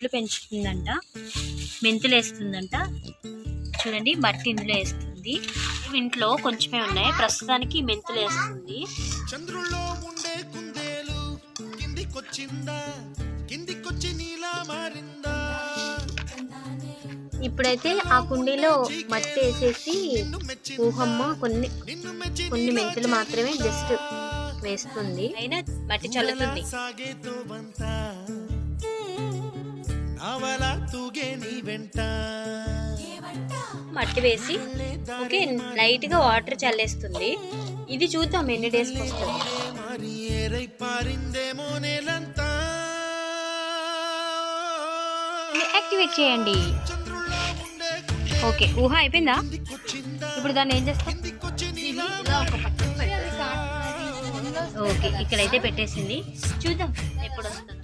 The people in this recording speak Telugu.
చెట్లు పెంచుతుందంట, మెంతులు వేస్తుందంట. చూడండి బట్టి ఇందులో వేస్తుంది. ఇంట్లో కొంచెమే ఉన్నాయి, ప్రస్తుతానికి మెంతులు వేస్తుంది. చంద్రుల్లో ఉండే కుందేలు కిందికొచ్చిందా, కిందికొచ్చి నీలా మారిందా. ఇప్పుడైతే ఆ కుండీలో మట్టి వేసేసి ఊహమ్మ కొన్ని మెంతులు మాత్రమే జస్ట్ వేస్తుంది, అయినా మట్టి చల్లుతుంది. మట్టి వేసి ఓకే లైట్ గా వాటర్ చల్లేస్తుంది. ఇది చూద్దాం ఎన్ని డేస్కి వస్తుంది. యాక్టివేట్ చేయండి. ఓకే ఊహ అయిపోయిందా? ఇప్పుడు దాన్ని ఏం చేస్తాం? ఓకే ఇక్కడైతే పెట్టేసింది, చూద్దాం ఎప్పుడు వస్తుంది.